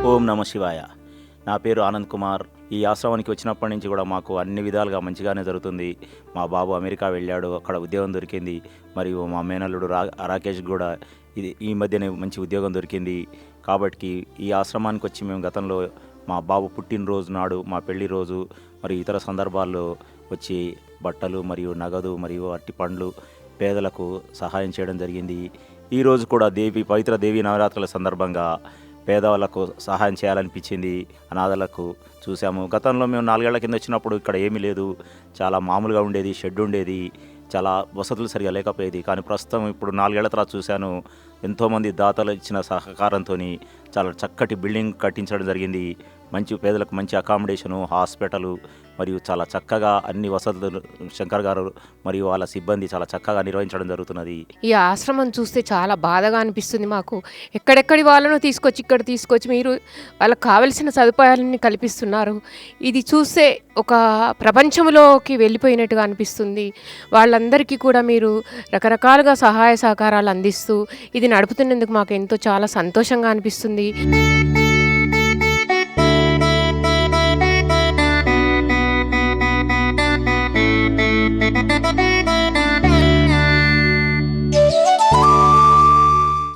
ఓం నమ శివాయ. నా పేరు ఆనంద్ కుమార్. ఈ ఆశ్రమానికి వచ్చినప్పటి నుంచి కూడా మాకు అన్ని విధాలుగా మంచిగానే జరుగుతుంది. మా బాబు అమెరికా వెళ్ళాడు, అక్కడ ఉద్యోగం దొరికింది. మరియు మా మేనల్లుడు రాకేష్ కూడా ఈ మధ్యనే మంచి ఉద్యోగం దొరికింది. కాబట్టి ఈ ఆశ్రమానికి వచ్చి మేము గతంలో మా బాబు పుట్టినరోజు నాడు, మా పెళ్లి రోజు మరియు ఇతర సందర్భాల్లో వచ్చి బట్టలు మరియు నగదు మరియు అరటి పండ్లు పేదలకు సహాయం చేయడం జరిగింది. ఈరోజు కూడా పవిత్ర దేవి నవరాత్రుల సందర్భంగా పేదవాళ్ళకు సహాయం చేయాలనిపించింది. అనాథలకు చూసాము. గతంలో మేము 4 ఏళ్ల కింద వచ్చినప్పుడు ఇక్కడ ఏమీ లేదు, చాలా మామూలుగా ఉండేది, షెడ్ ఉండేది, చాలా వసతులు సరిగా లేకపోయేది. కానీ ప్రస్తుతం ఇప్పుడు 4 ఏళ్ల తర్వాత చూశాను, ఎంతోమంది దాతలు ఇచ్చిన సహకారంతో చాలా చక్కటి బిల్డింగ్ కట్టించడం జరిగింది. మంచి పేదలకు మంచి అకామిడేషను, హాస్పిటలు మరియు చాలా చక్కగా అన్ని వసతులు శంకర్ గారు మరియు వాళ్ళ సిబ్బంది చాలా చక్కగా నిర్వహించడం జరుగుతున్నది. ఈ ఆశ్రమం చూస్తే చాలా బాధగా అనిపిస్తుంది మాకు. ఎక్కడెక్కడి వాళ్ళను ఇక్కడ తీసుకొచ్చి మీరు వాళ్ళకి కావలసిన సదుపాయాలన్నీ కల్పిస్తున్నారు. ఇది చూస్తే ఒక ప్రపంచంలోకి వెళ్ళిపోయినట్టుగా అనిపిస్తుంది. వాళ్ళందరికీ కూడా మీరు రకరకాలుగా సహాయ సహకారాలు అందిస్తూ ఇది నడుపుతున్నందుకు మాకు ఎంతో చాలా సంతోషంగా అనిపిస్తుంది.